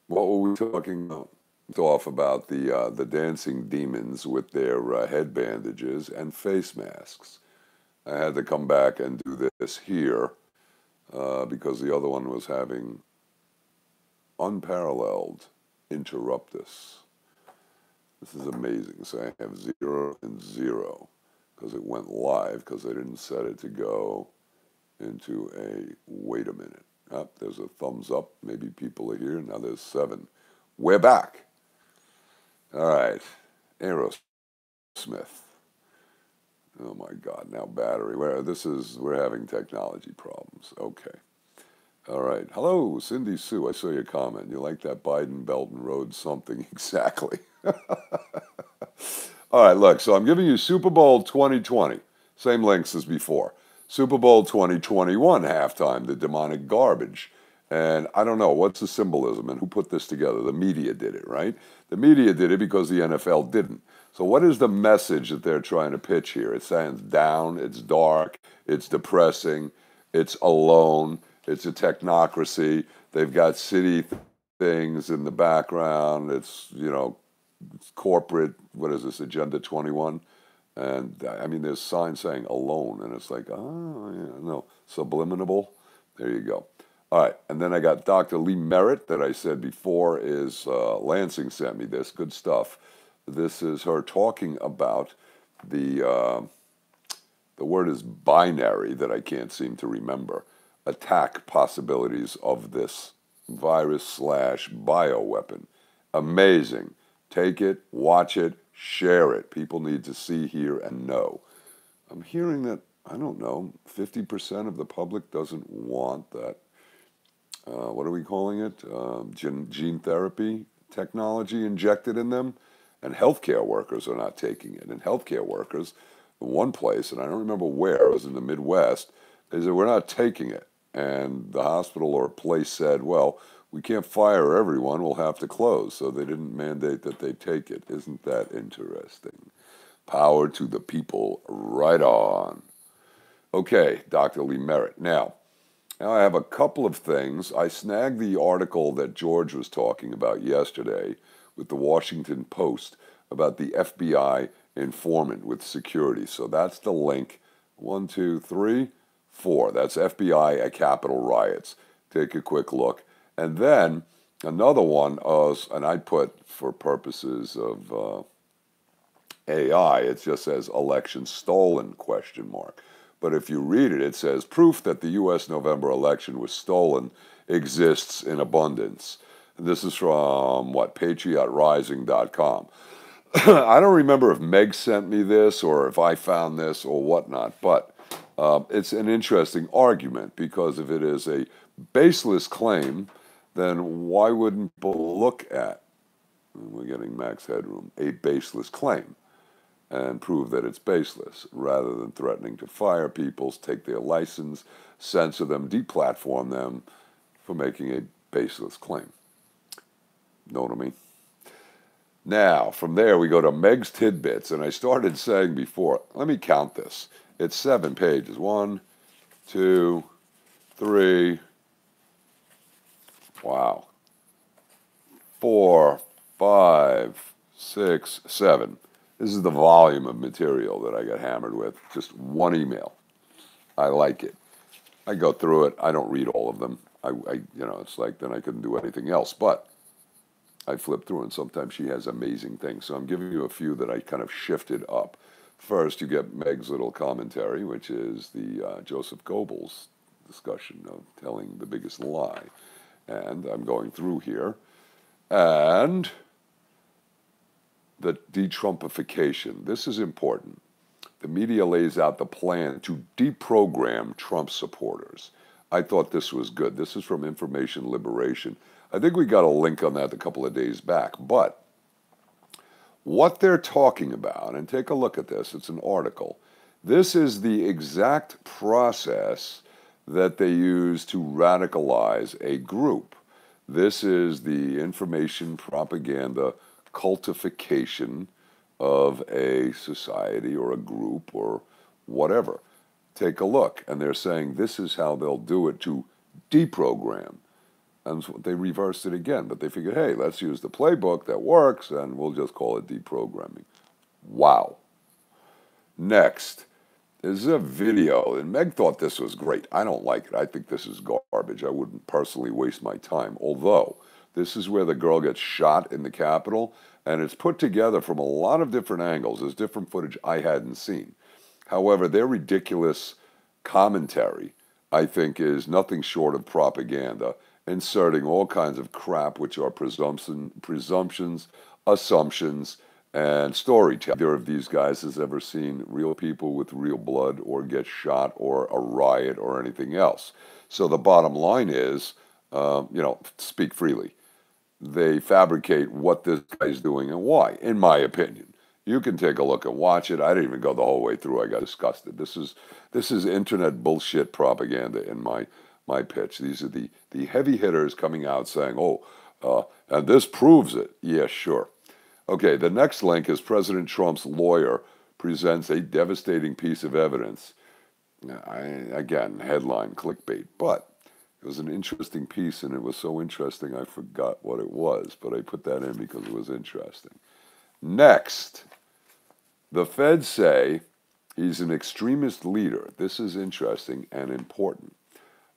What were we talking about? Off about the dancing demons with their head bandages and face masks. I had to come back and do this here because the other one was having unparalleled interruptus. This is amazing. So I have 0 and 0 because it went live because I didn't set it to go into a wait a minute. Oh, there's a thumbs up. Maybe people are here. Now there's 7. We're back. All right. Aerosmith. Oh my God. Now battery. We're having technology problems. Okay. All right. Hello, Cindy Sue. I saw your comment. You like that Biden Belt and Road something exactly. All right, look, so I'm giving you Super Bowl 2020, same links as before. Super Bowl 2021 halftime, the demonic garbage. And I don't know, what's the symbolism and who put this together? The media did it, right? The media did it because the NFL didn't. So what is the message that they're trying to pitch here? It sounds down, it's dark, it's depressing, it's alone, it's a technocracy. They've got city things in the background. It's, you know, it's corporate, what is this, Agenda 21? And I mean, there's signs saying alone, and it's like, oh, yeah, no, subliminal. There you go. All right, and then I got Dr. Lee Merritt that I said before is, Lansing sent me this, good stuff. This is her talking about the word is binary that I can't seem to remember, attack possibilities of this virus/bioweapon. Amazing. Take it, watch it, share it. People need to see, hear, and know. I'm hearing that, I don't know, 50% of the public doesn't want that, what are we calling it? Gene therapy technology injected in them. And healthcare workers are not taking it. And healthcare workers, in one place, and I don't remember where, it was in the Midwest, they said, we're not taking it. And the hospital or place said, well, we can't fire everyone, we'll have to close. So they didn't mandate that they take it. Isn't that interesting? Power to the people, right on. Okay, Dr. Lee Merritt. Now I have a couple of things. I snagged the article that George was talking about yesterday with the Washington Post about the FBI informant with security. So that's the link. 1, 2, 3, 4. That's FBI at Capitol riots. Take a quick look. And then another one, and I put for purposes of AI, it just says election stolen, ? But if you read it, it says proof that the U.S. November election was stolen exists in abundance. And this is from, patriotrising.com. I don't remember if Meg sent me this or if I found this or whatnot, but it's an interesting argument because if it is a baseless claim, then why wouldn't people look at, we're getting max headroom, a baseless claim and prove that it's baseless rather than threatening to fire people, take their license, censor them, deplatform them for making a baseless claim. Know what I mean? Now, from there, we go to Meg's Tidbits, and I started saying before, let me count this. It's 7 pages. 1, 2, 3, wow, 4, 5, 6, 7. This is the volume of material that I got hammered with. Just one email. I like it. I go through it. I don't read all of them. It's like then I couldn't do anything else. But I flip through, and sometimes she has amazing things. So I'm giving you a few that I kind of shifted up. First, you get Meg's little commentary, which is the Joseph Goebbels discussion of telling the biggest lie. And I'm going through here. And the Detrumpification. This is important. The media lays out the plan to deprogram Trump supporters. I thought this was good. This is from Information Liberation. I think we got a link on that a couple of days back. But what they're talking about, and take a look at this, it's an article. This is the exact process that they use to radicalize a group. This is the information propaganda cultification of a society or a group or whatever. Take a look. And they're saying this is how they'll do it to deprogram. And so they reversed it again, but they figured, hey, let's use the playbook that works, and we'll just call it deprogramming. Wow. Next, there's a video, and Meg thought this was great. I don't like it. I think this is garbage. I wouldn't personally waste my time, although this is where the girl gets shot in the Capitol, and it's put together from a lot of different angles. There's different footage I hadn't seen. However, their ridiculous commentary, I think, is nothing short of propaganda, inserting all kinds of crap, which are presumptions, assumptions, and storytelling. Neither of these guys has ever seen real people with real blood or get shot or a riot or anything else. So the bottom line is, speak freely. They fabricate what this guy's doing and why, in my opinion. You can take a look and watch it. I didn't even go the whole way through. I got disgusted. This is internet bullshit propaganda in my pitch. These are the heavy hitters coming out saying, and this proves it. Yeah, sure. Okay, the next link is President Trump's lawyer presents a devastating piece of evidence. Again, headline, clickbait, but it was an interesting piece, and it was so interesting I forgot what it was, but I put that in because it was interesting. Next, the feds say he's an extremist leader. This is interesting and important,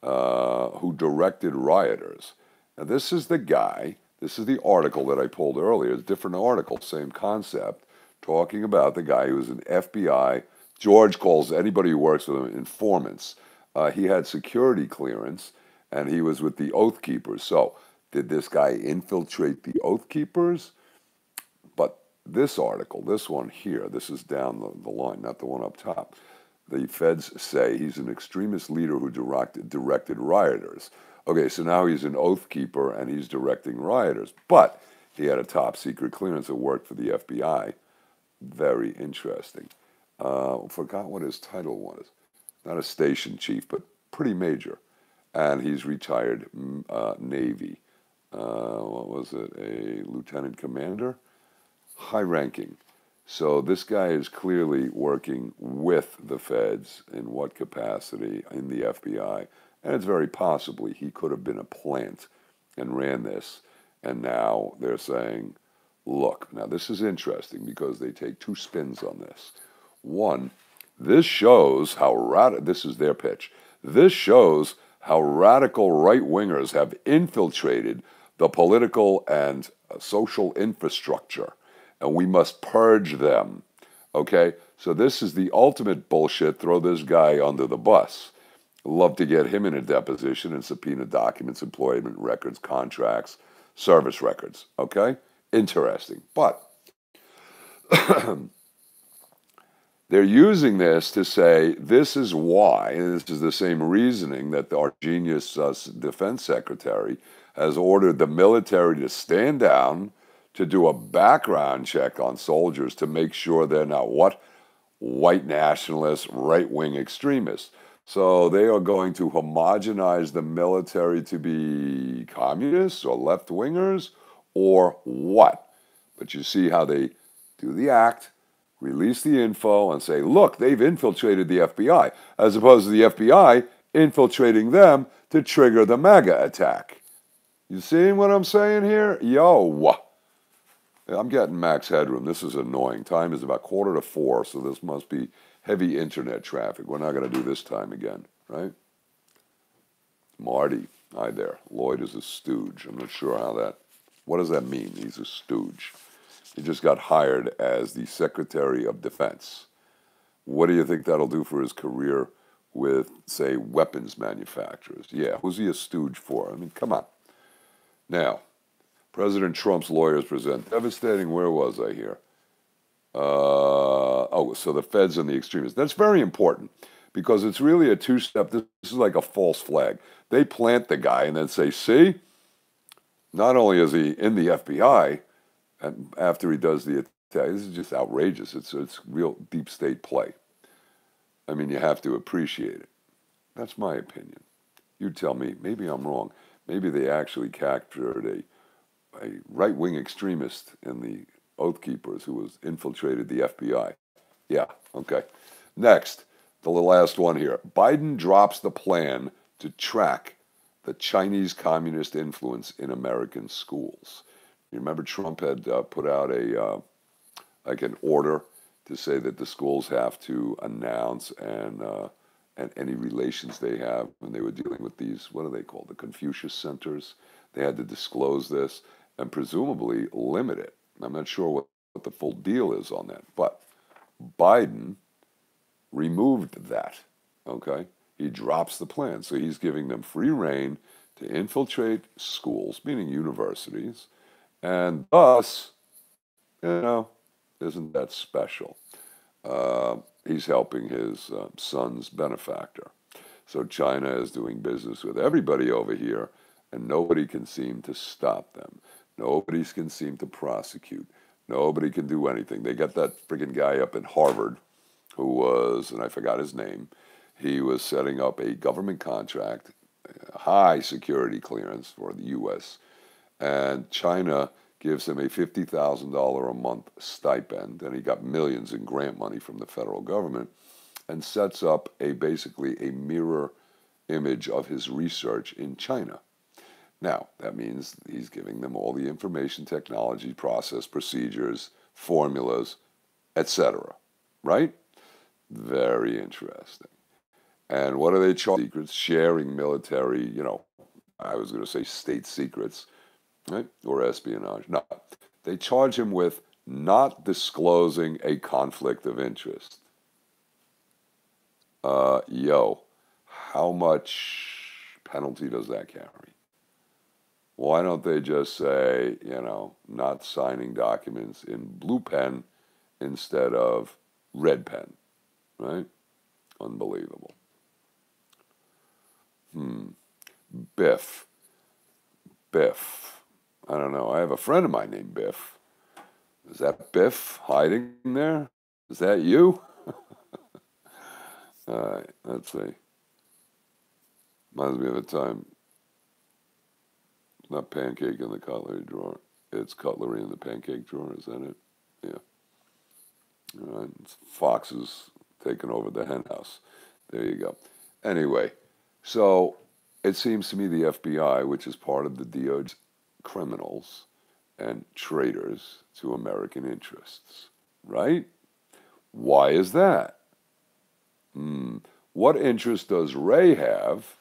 who directed rioters. Now, this is the guy, this is the article that I pulled earlier, it's a different article, same concept, talking about the guy who was an FBI, George calls anybody who works with him informants. He had security clearance, and he was with the Oath Keepers. So, did this guy infiltrate the Oath Keepers? But this article, this one here, this is down the line, not the one up top. The feds say he's an extremist leader who directed rioters. Okay, so now he's an Oath Keeper and he's directing rioters. But he had a top secret clearance that worked for the FBI. Very interesting. Forgot what his title was. Not a station chief, but pretty major. And he's retired Navy. What was it? A lieutenant commander? High ranking. So this guy is clearly working with the feds. In what capacity? In the FBI. And it's very possibly he could have been a plant and ran this. And now they're saying, look, now this is interesting because they take two spins on this. One, this shows how this is their pitch. This shows how radical right-wingers have infiltrated the political and social infrastructure, and we must purge them, okay? So this is the ultimate bullshit, throw this guy under the bus. Love to get him in a deposition and subpoena documents, employment records, contracts, service records, okay? Interesting, but they're using this to say this is why, and this is the same reasoning that our genius defense secretary has ordered the military to stand down, to do a background check on soldiers to make sure they're not what? White nationalists, right-wing extremists. So they are going to homogenize the military to be communists or left-wingers or what? But you see how they do the act, release the info, and say, look, they've infiltrated the FBI, as opposed to the FBI infiltrating them to trigger the MAGA attack. You seeing what I'm saying here? Yo, I'm getting max headroom. This is annoying. Time is about 3:45, so this must be heavy internet traffic. We're not going to do this time again, right? Marty, hi there. Lloyd is a stooge. I'm not sure how that, what does that mean? He's a stooge. He just got hired as the Secretary of Defense. What do you think that'll do for his career with, say, weapons manufacturers? Yeah, who's he a stooge for? I mean, come on. Now, President Trump's lawyers present devastating, where was I here? So the feds and the extremists. That's very important because it's really a two-step, this is like a false flag. They plant the guy and then say, see, not only is he in the FBI, and after he does the attack, this is just outrageous. It's real deep state play. I mean, you have to appreciate it. That's my opinion. You tell me. Maybe I'm wrong. Maybe they actually captured a right-wing extremist in the Oath Keepers who was infiltrated the FBI. Yeah, okay. Next, the last one here. Biden drops the plan to track the Chinese communist influence in American schools. You remember Trump had put out a like an order to say that the schools have to announce and any relations they have when they were dealing with these, what are they called, the Confucius Centers. They had to disclose this and presumably limit it. I'm not sure what the full deal is on that, but Biden removed that, okay? He drops the plan, so he's giving them free rein to infiltrate schools, meaning universities, and thus, isn't that special? He's helping his son's benefactor. So China is doing business with everybody over here, and nobody can seem to stop them. Nobody can seem to prosecute. Nobody can do anything. They got that friggin' guy up in Harvard who was, and I forgot his name, he was setting up a government contract, high security clearance for the U.S., and China gives him a $50,000 a month stipend, and he got millions in grant money from the federal government, and sets up basically a mirror image of his research in China. Now, that means he's giving them all the information technology, process, procedures, formulas, etc. Right? Very interesting. And what are they charging? Secrets, sharing military, I was going to say state secrets, right? Or espionage. No, they charge him with not disclosing a conflict of interest. How much penalty does that carry? Why don't they just say, not signing documents in blue pen instead of red pen, right? Unbelievable. Biff. I don't know. I have a friend of mine named Biff. Is that Biff hiding there? Is that you? All right, let's see. Reminds me of a time. It's not pancake in the cutlery drawer. It's cutlery in the pancake drawer. Is that it? Yeah. All right. It's foxes taking over the hen house. There you go. Anyway, so it seems to me the FBI, which is part of the DOJ, criminals and traitors to American interests, right? Why is that? What interest does Ray have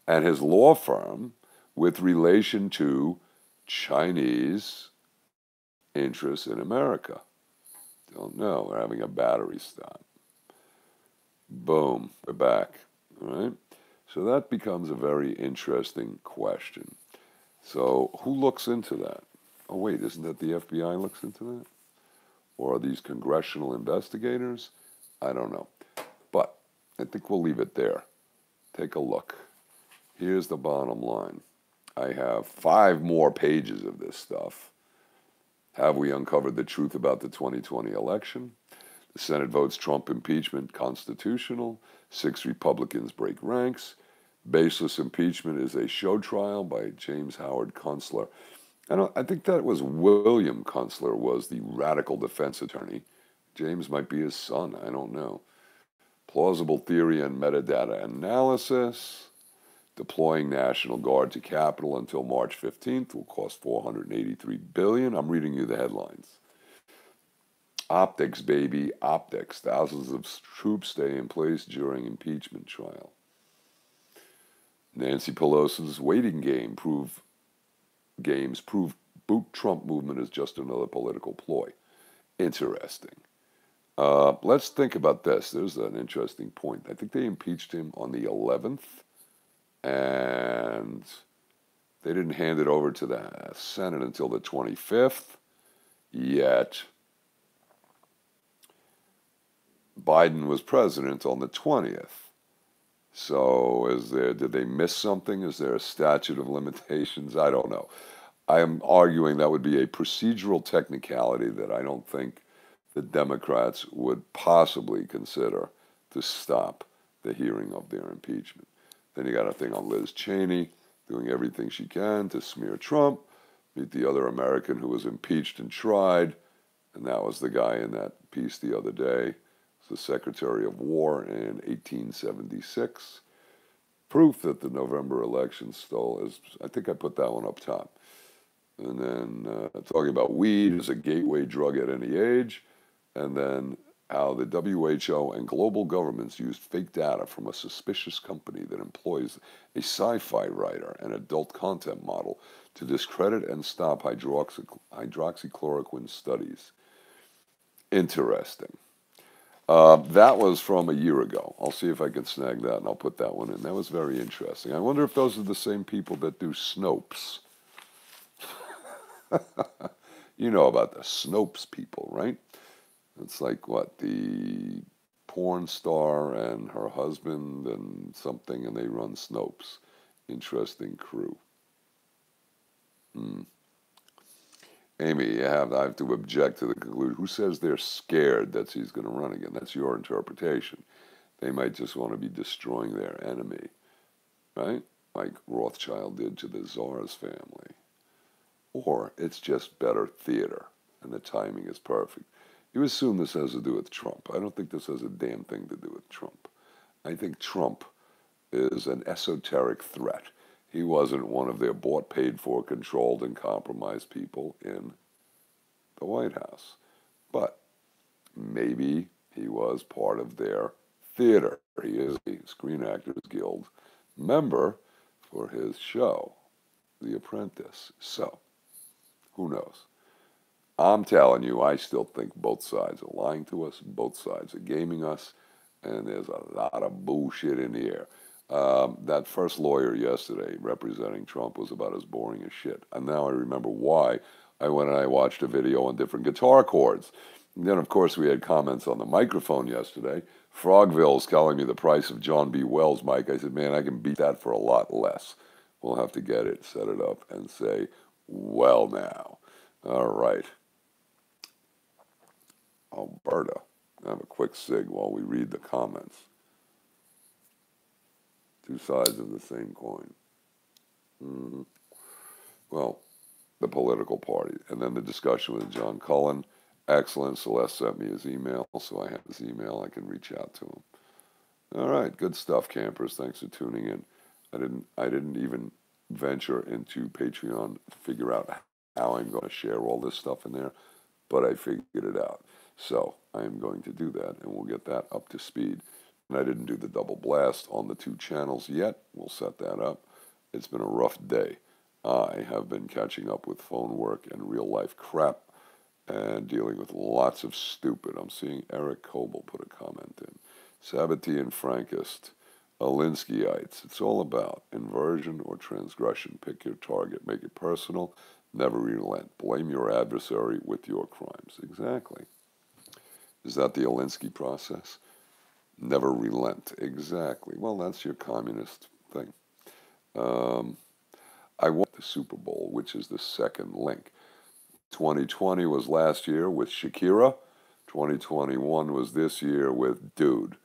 and his law firm with relation to Chinese interests in America? Don't know. We're having a battery stop. Boom. We're back. All right? So that becomes a very interesting question. So who looks into that? Oh, wait, isn't that the FBI looks into that? Or are these congressional investigators? I don't know. But I think we'll leave it there. Take a look. Here's the bottom line. I have 5 more pages of this stuff. Have we uncovered the truth about the 2020 election? The Senate votes Trump impeachment constitutional. 6 Republicans break ranks. Baseless impeachment is a show trial by James Howard Kunstler. I think that was William Kunstler was the radical defense attorney. James might be his son. I don't know. Plausible theory and metadata analysis. Deploying National Guard to Capitol until March 15th will cost $483 billion. I'm reading you the headlines. Optics, baby, optics. Thousands of troops stay in place during impeachment trial. Nancy Pelosi's waiting games prove boot Trump movement is just another political ploy. Interesting. Let's think about this. There's an interesting point. I think they impeached him on the 11th, and they didn't hand it over to the Senate until the 25th, yet Biden was president on the 20th. So did they miss something? Is there a statute of limitations? I don't know. I am arguing that would be a procedural technicality that I don't think the Democrats would possibly consider to stop the hearing of their impeachment. Then you got a thing on Liz Cheney doing everything she can to smear Trump. Meet the other American who was impeached and tried, and that was the guy in that piece the other day. The Secretary of War in 1876. Proof that the November election stole is, I think I put that one up top. And then talking about weed as a gateway drug at any age, and then how the WHO and global governments used fake data from a suspicious company that employs a sci-fi writer and adult content model to discredit and stop hydroxychloroquine studies. Interesting. That was from a year ago. I'll see if I can snag that, and I'll put that one in. That was very interesting. I wonder if those are the same people that do Snopes. You know about the Snopes people, right? It's like, what, the porn star and her husband and something, and they run Snopes. Interesting crew. Amy, I have to object to the conclusion. Who says they're scared that he's going to run again? That's your interpretation. They might just want to be destroying their enemy, right? Like Rothschild did to the Tsar's family. Or it's just better theater, and the timing is perfect. You assume this has to do with Trump. I don't think this has a damn thing to do with Trump. I think Trump is an esoteric threat. He wasn't one of their bought, paid for, controlled, and compromised people in the White House. But maybe he was part of their theater. He is a Screen Actors Guild member for his show, The Apprentice. So, who knows? I'm telling you, I still think both sides are lying to us, both sides are gaming us, and there's a lot of bullshit in the air. That first lawyer yesterday representing Trump was about as boring as shit. And now I remember why. I went and I watched a video on different guitar chords. And then, of course, we had comments on the microphone yesterday. Frogville's telling me the price of John B. Wells' mic. I said, man, I can beat that for a lot less. We'll have to get it, set it up, and say, well, now. All right. Alberta. Have a quick sig while we read the comments. Two sides of the same coin. Well, the political party. And then the discussion with John Cullen. Excellent. Celeste sent me his email, so I have his email. I can reach out to him. All right. Good stuff, campers. Thanks for tuning in. I didn't even venture into Patreon to figure out how I'm going to share all this stuff in there, but I figured it out. So I am going to do that, and we'll get that up to speed. And I didn't do the double blast on the two channels yet. We'll set that up. It's been a rough day. I have been catching up with phone work and real-life crap and dealing with lots of stupid. I'm seeing Eric Coble put a comment in. Sabbatean Frankist, Alinskyeites. It's all about inversion or transgression. Pick your target. Make it personal. Never relent. Blame your adversary with your crimes. Exactly. Is that the Alinsky process? Never relent. Exactly. Well, that's your communist thing. I want the Super Bowl, which is the second link. 2020 was last year with Shakira. 2021 was this year with Dude,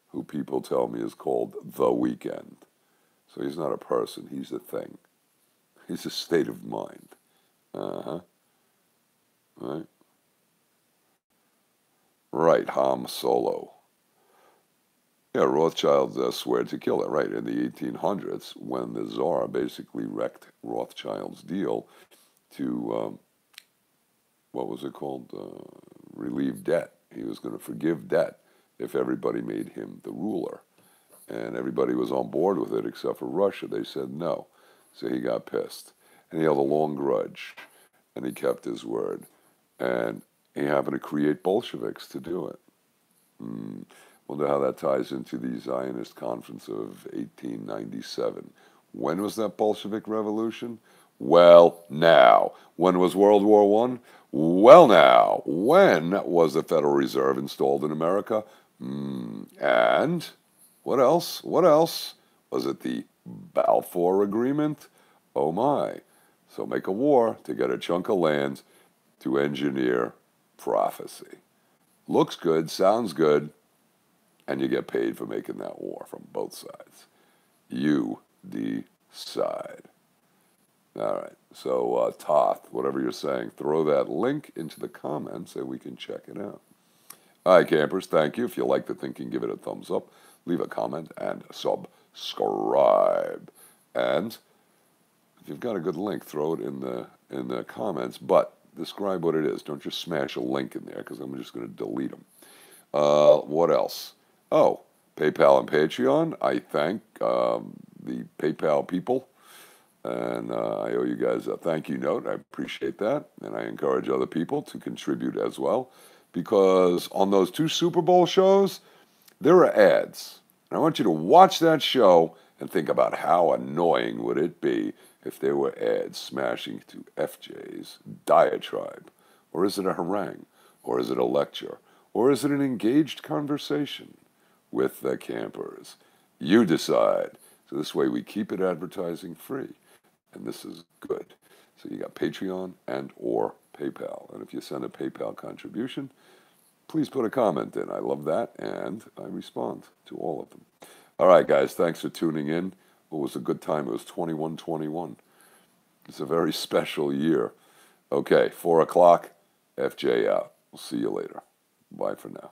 who people tell me is called The Weeknd. So he's not a person, he's a thing. He's a state of mind. Right? Right, Ham Solo. Yeah, Rothschilds swear to kill it. Right, in the 1800s, when the Tsar basically wrecked Rothschild's deal to, what was it called? Relieve debt. He was going to forgive debt if everybody made him the ruler. And everybody was on board with it except for Russia. They said no. So he got pissed. And he held a long grudge. And he kept his word. And he happened to create Bolsheviks to do it. Wonder how that ties into the Zionist conference of 1897. When was that Bolshevik revolution? Well, now. When was World War I? Well, now. When was the Federal Reserve installed in America? And what else? What else? Was it the Balfour Agreement? Oh my. So make a war to get a chunk of land to engineer prophecy. Looks good, sounds good, and you get paid for making that war from both sides. You decide. All right, so Toth, whatever you're saying, throw that link into the comments and we can check it out. All right, campers, thank you. If you like the thinking, give it a thumbs up, leave a comment, and subscribe. subscribe. And if you've got a good link, throw it in the comments, but describe what it is. Don't just smash a link in there, because I'm just going to delete them. What else? Oh, PayPal and Patreon. I thank the PayPal people, and I owe you guys a thank you note. I appreciate that, and I encourage other people to contribute as well, because on those 2 Super Bowl shows, there are ads. And I want you to watch that show and think about how annoying would it be if there were ads smashing to FJ's diatribe. Or is it a harangue? Or is it a lecture? Or is it an engaged conversation with the campers? You decide. So this way we keep it advertising free. And this is good. So you got Patreon and or PayPal. And if you send a PayPal contribution, please put a comment in. I love that, and I respond to all of them. All right, guys, thanks for tuning in. It was a good time. It was 21-21. It's a very special year. Okay, 4 o'clock, FJ out. We'll see you later. Bye for now.